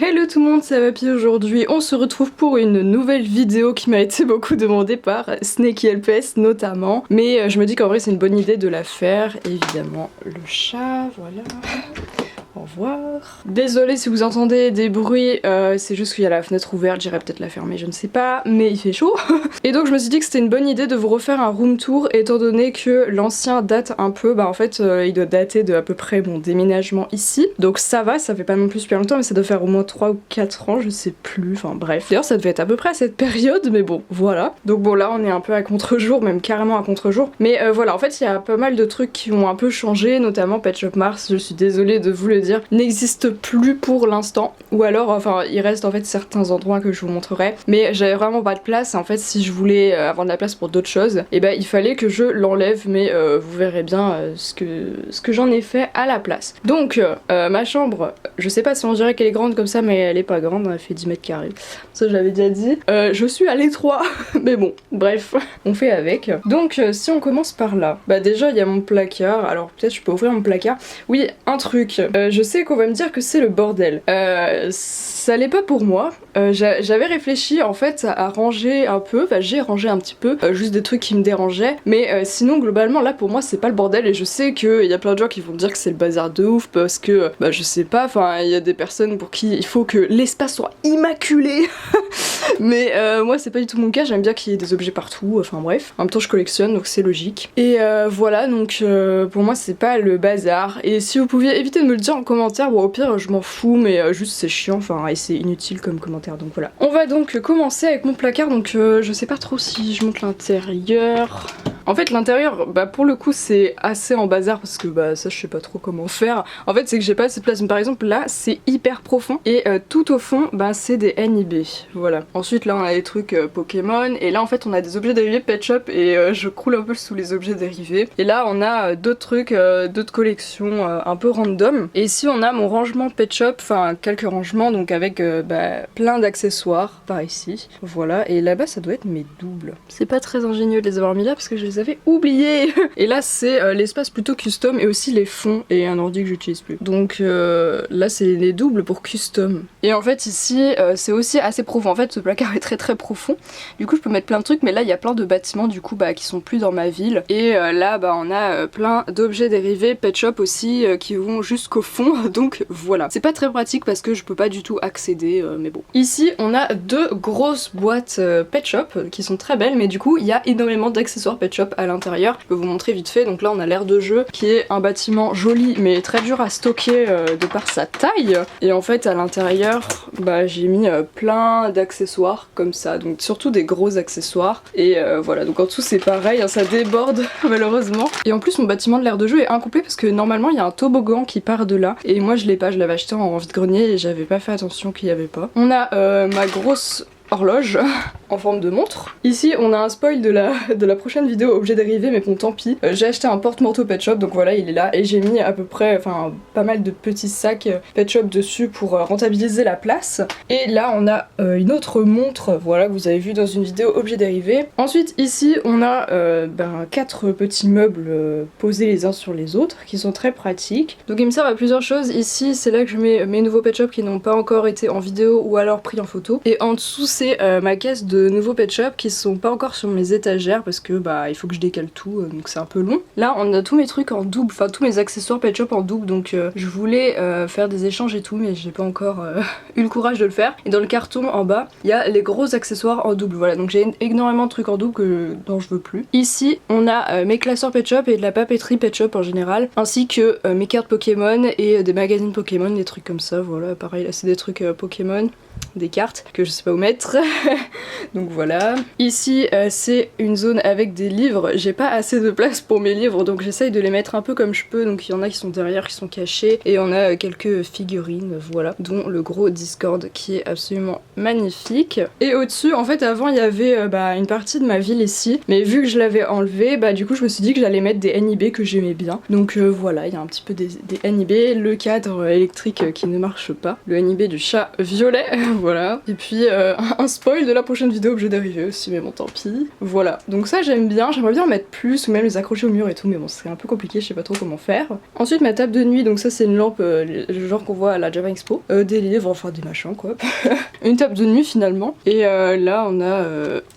Hello tout le monde, c'est Vapi. Aujourd'hui on se retrouve pour une nouvelle vidéo qui m'a été beaucoup demandée par Snaky LPS notamment. Mais je me dis qu'en vrai c'est une bonne idée de la faire. Évidemment le chat, voilà. Au revoir. Désolée si vous entendez des bruits, c'est juste qu'il y a la fenêtre ouverte, j'irai peut-être la fermer, je ne sais pas, mais il fait chaud. Et donc je me suis dit que c'était une bonne idée de vous refaire un room tour étant donné que l'ancien date un peu, bah en fait il doit dater de à peu près mon déménagement ici. Donc ça va, ça fait pas non plus super longtemps mais ça doit faire au moins 3 ou 4 ans, je sais plus, enfin bref. D'ailleurs ça devait être à peu près à cette période, mais bon, voilà. Donc bon là on est un peu à contre-jour, même carrément à contre-jour. Mais voilà, en fait il y a pas mal de trucs qui ont un peu changé, notamment Pet Shop Mars, je suis désolée de vous le dire, n'existe plus pour l'instant, ou alors enfin il reste en fait certains endroits que je vous montrerai, mais j'avais vraiment pas de place. En fait si je voulais avoir de la place pour d'autres choses, et ben il fallait que je l'enlève, mais vous verrez bien ce que j'en ai fait à la place. Donc ma chambre, je sais pas si on dirait qu'elle est grande comme ça, mais elle est pas grande, elle fait 10 mètres carrés, ça je l'avais déjà dit. Je suis à l'étroit mais bon bref, on fait avec. Donc si on commence par là, bah déjà il y a mon placard. Alors peut-être je peux ouvrir mon placard. Oui, un truc, je sais qu'on va me dire que c'est le bordel. Ça l'est pas pour moi. J'avais réfléchi en fait à ranger un peu, enfin j'ai rangé un petit peu, juste des trucs qui me dérangeaient, mais sinon globalement là pour moi c'est pas le bordel. Et je sais qu'il y a plein de gens qui vont me dire que c'est le bazar de ouf parce que bah je sais pas, enfin il y a des personnes pour qui il faut que l'espace soit immaculé mais moi c'est pas du tout mon cas, j'aime bien qu'il y ait des objets partout, enfin bref. En même temps je collectionne donc c'est logique. Et voilà, donc pour moi c'est pas le bazar. Et si vous pouviez éviter de me le dire en commentaire, bon au pire je m'en fous, mais juste c'est chiant, enfin et c'est inutile comme commentaire, donc voilà. On va donc commencer avec mon placard, donc je sais pas trop si je monte l'intérieur. En fait l'intérieur, bah pour le coup c'est assez en bazar parce que bah ça je sais pas trop comment faire. En fait c'est que j'ai pas assez de place, mais par exemple là c'est hyper profond et tout au fond bah c'est des NIB, voilà. Ensuite là on a des trucs Pokémon, et là en fait on a des objets dérivés Pet Shop, et je croule un peu sous les objets dérivés. Et là on a d'autres trucs, d'autres collections un peu random. Et ici on a mon rangement Pet Shop, enfin quelques rangements donc avec bah, plein d'accessoires par ici, voilà. Et là-bas ça doit être mes doubles. C'est pas très ingénieux de les avoir mis là parce que je les avais oubliés. Et là c'est l'espace plutôt custom et aussi les fonds et un ordi que j'utilise plus. Donc là c'est les doubles pour custom. Et en fait ici c'est aussi assez profond. En fait ce placard est très profond. Du coup je peux mettre plein de trucs, mais là il y a plein de bâtiments du coup bah, qui sont plus dans ma ville. Et là bah on a plein d'objets dérivés Pet Shop aussi qui vont jusqu'au fond. Donc voilà. C'est pas très pratique parce que je peux pas du tout accéder, mais bon. Ici on a deux grosses boîtes Pet Shop qui sont très belles, mais du coup il y a énormément d'accessoires Pet Shop à l'intérieur. Je peux vous montrer vite fait. Donc là on a l'aire de jeu qui est un bâtiment joli mais très dur à stocker de par sa taille. Et en fait à l'intérieur bah j'ai mis plein d'accessoires comme ça, donc surtout des gros accessoires. Et voilà, donc en dessous c'est pareil, hein, ça déborde malheureusement. Et en plus mon bâtiment de l'aire de jeu est incomplet parce que normalement il y a un toboggan qui part de là, et moi je l'ai pas, je l'avais acheté en vide-grenier et j'avais pas fait attention qu'il y avait pas. On a ma grosse horloge en forme de montre. Ici on a un spoil de la prochaine vidéo objet dérivé, mais bon tant pis. J'ai acheté un porte-manteau Pet Shop, donc voilà il est là, et j'ai mis à peu près, enfin pas mal de petits sacs Pet Shop dessus pour rentabiliser la place. Et là on a une autre montre, voilà, que vous avez vu dans une vidéo objet dérivé. Ensuite ici on a 4 petits meubles posés les uns sur les autres qui sont très pratiques. Donc ils me servent à plusieurs choses. Ici c'est là que je mets mes nouveaux Pet Shop qui n'ont pas encore été en vidéo ou alors pris en photo. Et en dessous c'est ma caisse de nouveaux Pet Shop qui sont pas encore sur mes étagères parce que bah il faut que je décale tout, donc c'est un peu long. Là on a tous mes trucs en double, enfin tous mes accessoires Pet Shop en double, donc je voulais faire des échanges et tout, mais j'ai pas encore eu le courage de le faire. Et dans le carton en bas il y a les gros accessoires en double, voilà, donc j'ai énormément de trucs en double dont je veux plus. Ici on a mes classeurs Pet Shop et de la papeterie Pet Shop en général, ainsi que mes cartes Pokémon et des magazines Pokémon, des trucs comme ça, voilà. Pareil là c'est des trucs Pokémon, des cartes que je sais pas où mettre donc voilà. Ici c'est une zone avec des livres, j'ai pas assez de place pour mes livres donc j'essaye de les mettre un peu comme je peux, donc il y en a qui sont derrière, qui sont cachés, et on a quelques figurines, voilà, dont le gros Discord qui est absolument magnifique. Et au-dessus en fait avant il y avait une partie de ma ville ici, mais vu que je l'avais enlevé, bah du coup je me suis dit que j'allais mettre des NIB que j'aimais bien, donc voilà, il y a un petit peu des NIB, le cadre électrique qui ne marche pas, le NIB du chat violet voilà. Et puis un spoil de la prochaine vidéo objet dérivé aussi, mais bon tant pis. Voilà, donc ça j'aime bien, j'aimerais bien en mettre plus ou même les accrocher au mur et tout, mais bon c'est un peu compliqué, je sais pas trop comment faire. Ensuite ma table de nuit, donc ça c'est une lampe, le genre qu'on voit à la Java Expo, des livres, enfin des machins quoi. Une table de nuit finalement. Et là on a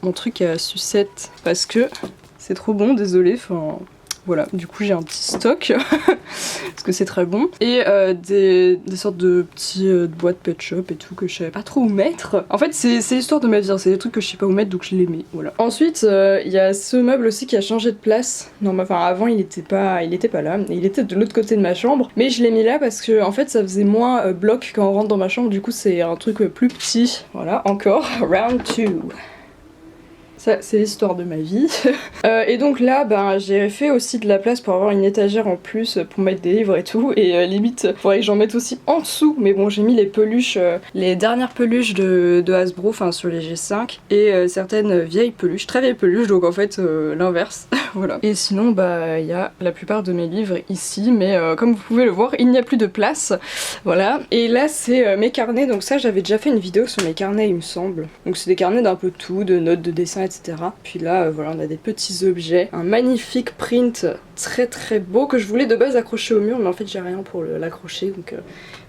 mon truc à sucette parce que c'est trop bon, désolé, enfin... Voilà, du coup j'ai un petit stock parce que c'est très bon et des sortes de petits boîtes pet shop et tout que je savais pas trop où mettre. En fait c'est l'histoire de ma vie, hein. C'est des trucs que je sais pas où mettre donc je les mets, voilà. Ensuite il y a ce meuble aussi qui a changé de place. Non mais enfin avant il était pas là, il était de l'autre côté de ma chambre, mais je l'ai mis là parce que en fait ça faisait moins bloc quand on rentre dans ma chambre, du coup c'est un truc plus petit. Voilà, encore round 2. Ça, c'est l'histoire de ma vie. Et donc là, ben, j'ai fait aussi de la place pour avoir une étagère en plus pour mettre des livres et tout. Et limite, faudrait que j'en mette aussi en dessous. Mais bon, j'ai mis les peluches, les dernières peluches de Hasbro, enfin sur les G5. Et certaines vieilles peluches, très vieilles peluches, donc en fait l'inverse. Voilà. Et sinon, bah, il y a la plupart de mes livres ici. Mais comme vous pouvez le voir, il n'y a plus de place. Voilà. Et là, c'est mes carnets. Donc ça, j'avais déjà fait une vidéo sur mes carnets, il me semble. Donc c'est des carnets d'un peu tout, de notes, de dessins, etc. Puis là voilà, on a des petits objets, un magnifique print très très beau que je voulais de base accrocher au mur, mais en fait j'ai rien pour l'accrocher, donc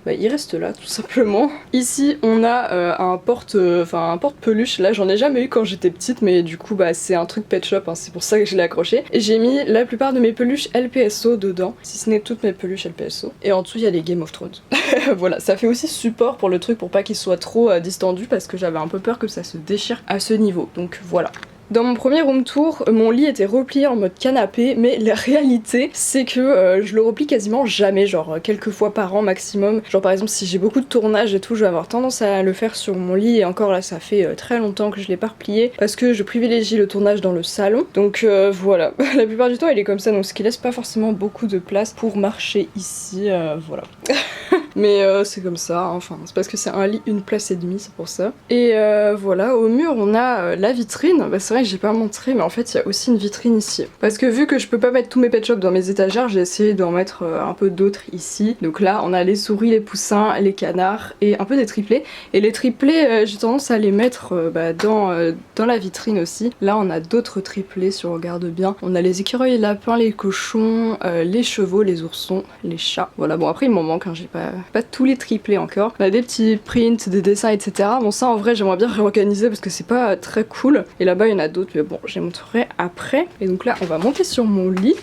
bah, il reste là tout simplement. Ici on a un porte-peluche, là j'en ai jamais eu quand j'étais petite, mais du coup bah c'est un truc pet shop, hein, c'est pour ça que je l'ai accroché. Et j'ai mis la plupart de mes peluches LPSO dedans, si ce n'est toutes mes peluches LPSO. Et en dessous il y a les Game of Thrones. Voilà, ça fait aussi support pour le truc pour pas qu'il soit trop distendu, parce que j'avais un peu peur que ça se déchire à ce niveau, donc voilà. Dans mon premier room tour, mon lit était replié en mode canapé, mais la réalité c'est que je le replie quasiment jamais, genre quelques fois par an maximum. Genre par exemple si j'ai beaucoup de tournage et tout, je vais avoir tendance à le faire sur mon lit, et encore là ça fait très longtemps que je l'ai pas replié parce que je privilégie le tournage dans le salon. Donc voilà, la plupart du temps il est comme ça, donc ce qui laisse pas forcément beaucoup de place pour marcher ici, voilà. Mais c'est comme ça, hein. Enfin c'est parce que c'est un lit une place et demie, c'est pour ça. Et voilà, au mur on a la vitrine. Bah, c'est vrai que j'ai pas montré, mais en fait il y a aussi une vitrine ici. Parce que vu que je peux pas mettre tous mes pet shops dans mes étagères, j'ai essayé d'en mettre un peu d'autres ici. Donc là on a les souris, les poussins, les canards et un peu des triplés. Et les triplés j'ai tendance à les mettre dans la vitrine aussi. Là on a d'autres triplés si on regarde bien. On a les écureuils, les lapins, les cochons, les chevaux, les oursons, les chats. Voilà, bon après il m'en manque, hein, j'ai pas tous les triplés encore. On a des petits prints, des dessins, etc. Bon ça en vrai j'aimerais bien réorganiser parce que c'est pas très cool. Et là-bas il y en a d'autres, mais bon je les montrerai après. Et donc là on va monter sur mon lit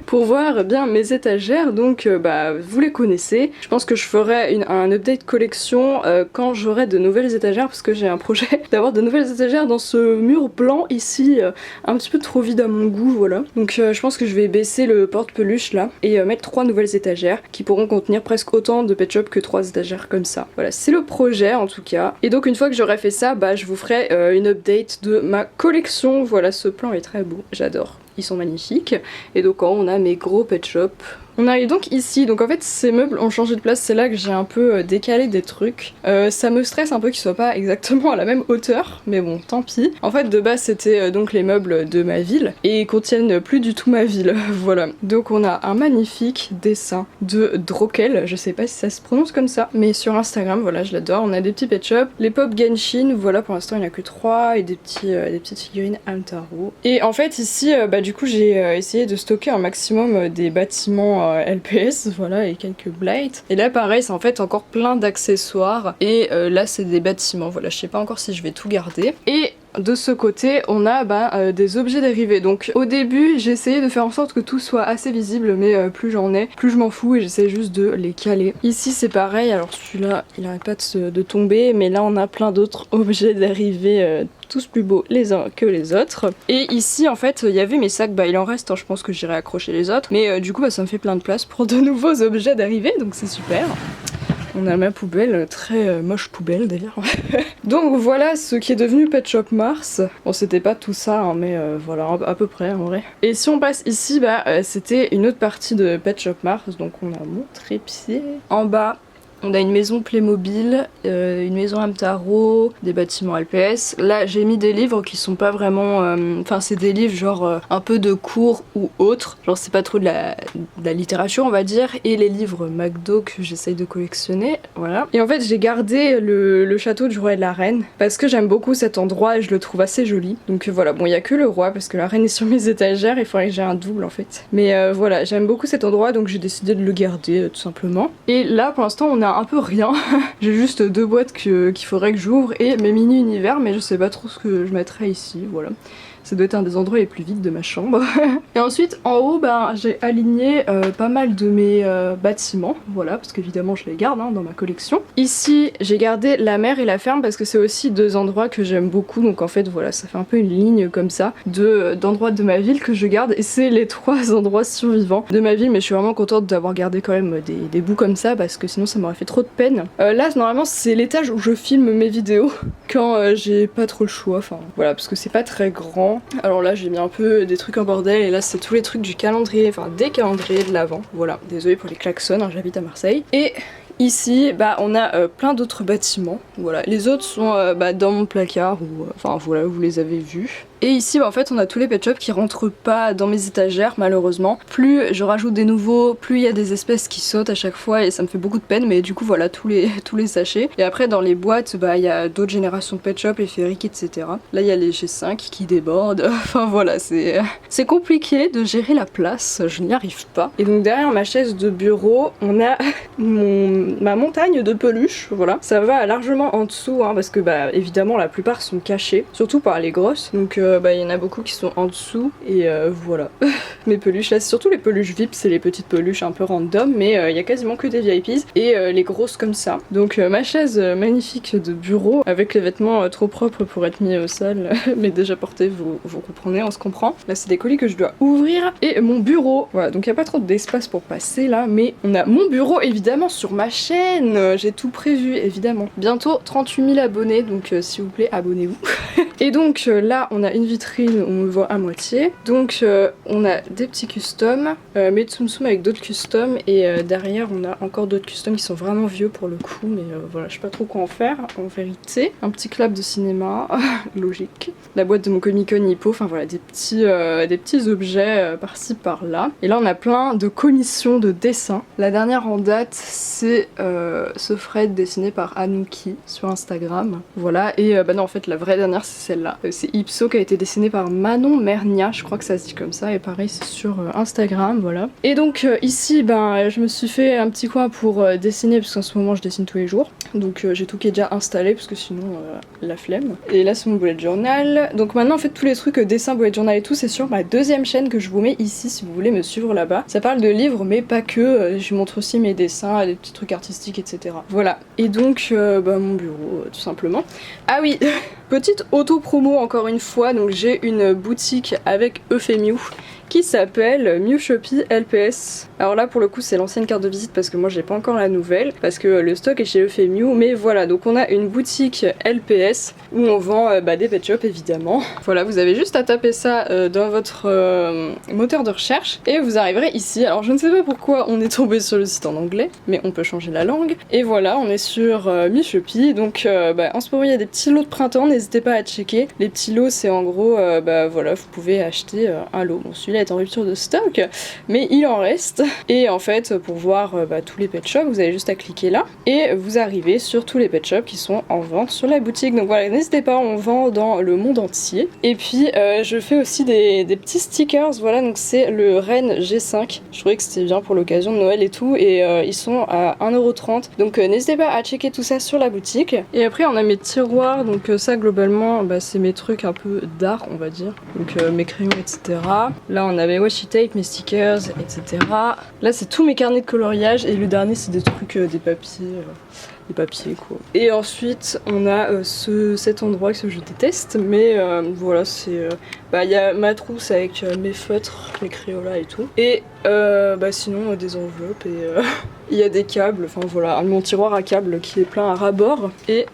pour voir bien mes étagères. Donc bah vous les connaissez. Je pense que je ferai un update collection quand j'aurai de nouvelles étagères, parce que j'ai un projet d'avoir de nouvelles étagères dans ce mur blanc ici, un petit peu trop vide à mon goût, voilà. Donc je pense que je vais baisser le porte-peluche là et mettre 3 nouvelles étagères qui pourront contenir presque autant de pet shop que 3 étagères comme ça. Voilà, c'est le projet en tout cas. Et donc une fois que j'aurai fait ça, bah je vous ferai une update de ma collection. Voilà, ce plan est très beau, j'adore. Ils sont magnifiques. Et donc on a mes gros pet shop. On arrive donc ici, donc en fait ces meubles ont changé de place, c'est là que j'ai un peu décalé des trucs. Ça me stresse un peu qu'ils soient pas exactement à la même hauteur, mais bon tant pis. En fait de base c'était donc les meubles de ma ville, et ils contiennent plus du tout ma ville, voilà. Donc on a un magnifique dessin de Drokel, je sais pas si ça se prononce comme ça, mais sur Instagram, voilà je l'adore. On a des petits pet shops, les pop Genshin, voilà pour l'instant il n'y en a que 3, et des petites figurines Hamtaro. Et en fait ici, bah du coup j'ai essayé de stocker un maximum des bâtiments LPS, voilà, et quelques blights. Et là pareil c'est en fait encore plein d'accessoires, et là c'est des bâtiments, voilà je sais pas encore si je vais tout garder. Et de ce côté on a des objets dérivés. Donc au début j'ai essayé de faire en sorte que tout soit assez visible, mais plus j'en ai, plus je m'en fous, et j'essaie juste de les caler. Ici c'est pareil, alors celui-là il arrête pas de tomber, mais là on a plein d'autres objets dérivés, tous plus beaux les uns que les autres. Et ici en fait il y avait mes sacs, bah il en reste, hein, je pense que j'irai accrocher les autres, mais du coup bah ça me fait plein de place pour de nouveaux objets dérivés, donc c'est super. On a ma poubelle, très moche poubelle d'ailleurs. Donc voilà ce qui est devenu Pet Shop Mars. Bon c'était pas tout ça, hein, mais voilà à peu près en vrai. Et si on passe ici, bah c'était une autre partie de Pet Shop Mars. Donc on a mon trépied. En bas On a une maison Playmobil, une maison Hamtaro, des bâtiments LPS. Là j'ai mis des livres qui sont pas vraiment... Enfin c'est des livres genre un peu de cours ou autres. Genre c'est pas trop de la littérature on va dire. Et les livres McDo que j'essaye de collectionner, voilà. Et en fait j'ai gardé le château du roi et de la reine parce que j'aime beaucoup cet endroit et je le trouve assez joli. Donc voilà, bon il y a que le roi parce que la reine est sur mes étagères, il faudrait que j'ai un double en fait. Mais voilà, j'aime beaucoup cet endroit donc j'ai décidé de le garder tout simplement. Et là pour l'instant on a un peu rien. J'ai juste 2 boîtes qu'il faudrait que j'ouvre et mes mini univers, mais je sais pas trop ce que je mettrais ici, voilà. Ça doit être un des endroits les plus vides de ma chambre. Et ensuite en haut j'ai aligné pas mal de mes bâtiments, voilà, parce qu'évidemment je les garde dans ma collection. Ici j'ai gardé la mer et la ferme parce que c'est aussi 2 endroits que j'aime beaucoup, donc en fait voilà, ça fait un peu une ligne comme ça d'endroits de ma ville que je garde et c'est les 3 endroits survivants de ma ville, mais je suis vraiment contente d'avoir gardé quand même des bouts comme ça parce que sinon ça m'aurait fait trop de peine. Là normalement c'est l'étage où je filme mes vidéos quand j'ai pas trop le choix, enfin voilà, parce que c'est pas très grand. Alors là j'ai mis un peu des trucs en bordel et là c'est tous les trucs du calendrier, enfin des calendriers de l'Avent, voilà, désolée pour les klaxons, j'habite à Marseille. Et ici on a plein d'autres bâtiments, voilà, les autres sont dans mon placard ou enfin voilà, vous les avez vus. Et ici en fait on a tous les pet shops qui rentrent pas dans mes étagères malheureusement. Plus je rajoute des nouveaux, plus il y a des espèces qui sautent à chaque fois et ça me fait beaucoup de peine, mais du coup voilà tous les sachets. Et après dans les boîtes il y a d'autres générations de pet shop, les féeriques etc. Là il y a les G5 qui débordent, enfin voilà c'est compliqué de gérer la place, je n'y arrive pas. Et donc derrière ma chaise de bureau on a ma montagne de peluches, voilà. Ça va largement en dessous parce que évidemment la plupart sont cachées, surtout par les grosses, donc il y en a beaucoup qui sont en dessous et voilà. Mes peluches là, c'est surtout les peluches VIP, c'est les petites peluches un peu random, mais il y a quasiment que des VIPs et les grosses comme ça. Donc ma chaise magnifique de bureau avec les vêtements trop propres pour être mis au sol mais déjà portés, vous comprenez, on se comprend. Là c'est des colis que je dois ouvrir et mon bureau, voilà, donc il n'y a pas trop d'espace pour passer là, mais on a mon bureau évidemment sur ma chaîne, j'ai tout prévu évidemment. Bientôt 38 000 abonnés, donc s'il vous plaît abonnez-vous. Et donc là on a une vitrine où on me voit à moitié, donc on a des petits customs, mes Tsum Tsum avec d'autres customs et derrière on a encore d'autres customs qui sont vraiment vieux pour le coup, mais voilà, je sais pas trop quoi en faire en vérité. Un petit clap de cinéma, logique. La boîte de mon Comic Con Hippo, enfin voilà, des petits objets par-ci par-là. Et là on a plein de commissions de dessins. La dernière en date c'est ce Fred dessiné par Anouki sur Instagram, voilà. Et non en fait la vraie dernière c'est celle-là, c'est Ipso qui a été dessiné par Manon Mernia, je crois que ça se dit comme ça, et pareil c'est sur Instagram, voilà. Et donc ici je me suis fait un petit coin pour dessiner parce qu'en ce moment je dessine tous les jours, donc j'ai tout qui est déjà installé parce que sinon la flemme. Et là c'est mon bullet journal, donc maintenant en fait tous les trucs dessin, bullet journal et tout c'est sur ma 2e chaîne que je vous mets ici si vous voulez me suivre là-bas. Ça parle de livres mais pas que, je montre aussi mes dessins, des petits trucs artistiques etc. Voilà, et donc mon bureau tout simplement. Ah oui petite auto-promo encore une fois, donc j'ai une boutique avec Euphémiu qui s'appelle Miu Shopee LPS. Alors là pour le coup c'est l'ancienne carte de visite parce que moi j'ai pas encore la nouvelle, parce que le stock est chez Euphémiu, mais voilà, donc on a une boutique LPS où on vend des pet shops évidemment. Voilà, vous avez juste à taper ça dans votre moteur de recherche et vous arriverez ici. Alors je ne sais pas pourquoi on est tombé sur le site en anglais, mais on peut changer la langue. Et voilà, on est sur Miu Shopee, donc en ce moment il y a des petits lots de printemps, n'hésitez pas à checker. Les petits lots c'est en gros, voilà, vous pouvez acheter un lot. Bon, celui-là est en rupture de stock, mais il en reste. Et en fait, pour voir tous les pet shops, vous avez juste à cliquer là et vous arrivez sur tous les pet shops qui sont en vente sur la boutique. Donc voilà, n'hésitez pas, on vend dans le monde entier. Et puis je fais aussi des petits stickers, voilà, donc c'est le Rennes G5. Je trouvais que c'était bien pour l'occasion de Noël et tout, et ils sont à 1,30 €. Donc n'hésitez pas à checker tout ça sur la boutique. Et après on a mes tiroirs, donc ça globalement c'est mes trucs un peu d'art on va dire, donc mes crayons etc. Là on a mes washi tape, mes stickers etc. Là c'est tous mes carnets de coloriage et le dernier c'est des trucs, des papiers quoi. Et ensuite on a cet endroit que je déteste, mais voilà, c'est y a ma trousse avec mes feutres, mes Crayolas et tout, et sinon des enveloppes et il y a des câbles, enfin voilà, mon tiroir à câbles qui est plein à ras-bord, et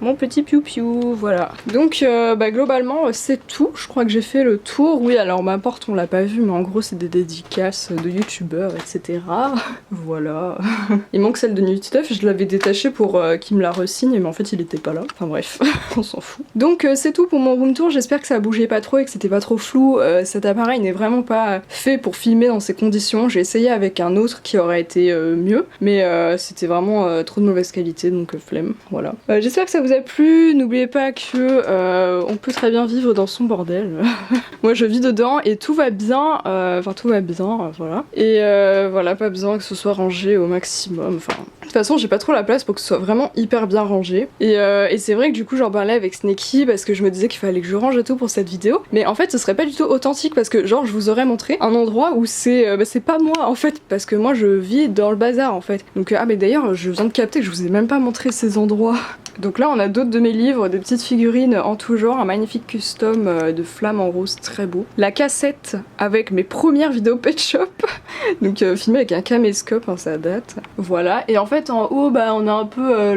mon petit piou-piou, voilà. Donc globalement c'est tout, je crois que j'ai fait le tour. Oui, alors ma porte on l'a pas vu, mais en gros c'est des dédicaces de youtubeurs, etc. Voilà. Il manque celle de Nutstuff, je l'avais détaché pour qu'il me la resigne, mais en fait il était pas là. Enfin bref, on s'en fout. Donc c'est tout pour mon room tour, j'espère que ça bougeait pas trop et que c'était pas trop flou. Cet appareil n'est vraiment pas fait pour filmer dans ces conditions. J'ai essayé avec un autre qui aurait été mieux, mais c'était vraiment trop de mauvaise qualité, donc flemme, voilà. J'espère que ça vous a plu, n'oubliez pas que on peut très bien vivre dans son bordel. Moi je vis dedans et tout va bien, enfin tout va bien, voilà. Et voilà, pas besoin que ce soit rangé au maximum, enfin... De toute façon j'ai pas trop la place pour que ce soit vraiment hyper bien rangé. Et c'est vrai que du coup j'en parlais avec Sneki parce que je me disais qu'il fallait que je range et tout pour cette vidéo. Mais en fait ce serait pas du tout authentique parce que genre je vous aurais montré un endroit où c'est pas moi en fait. Parce que moi je vis dans le bazar en fait. Donc ah mais d'ailleurs je viens de capter que je vous ai même pas montré ces endroits. Donc là on a d'autres de mes livres, des petites figurines en tout genre, un magnifique custom de flammes en rose très beau. La cassette avec mes premières vidéos Pet Shop, donc filmée avec un caméscope, hein, ça date. Voilà, et en fait en haut on a un peu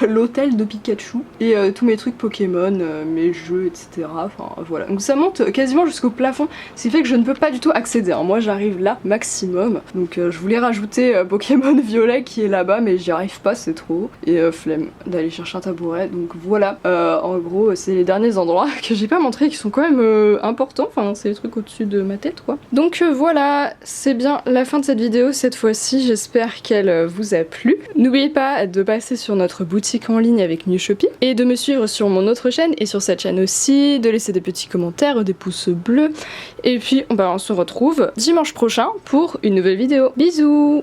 l'hôtel de Pikachu et tous mes trucs Pokémon, mes jeux, etc. Enfin voilà, donc ça monte quasiment jusqu'au plafond, ce qui fait que je ne peux pas du tout accéder, hein. Moi j'arrive là maximum, donc je voulais rajouter Pokémon Violet qui est là-bas mais j'y arrive pas, c'est trop, et flemme d'aller chercher un tabouret, donc voilà. En gros c'est les derniers endroits que j'ai pas montré qui sont quand même importants, enfin c'est les trucs au-dessus de ma tête quoi. Donc voilà, c'est bien la fin de cette vidéo cette fois-ci, j'espère qu'elle vous a plu. N'oubliez pas de passer sur notre boutique en ligne avec New Shopee et de me suivre sur mon autre chaîne et sur cette chaîne aussi, de laisser des petits commentaires, des pouces bleus, et puis on se retrouve dimanche prochain pour une nouvelle vidéo. Bisous.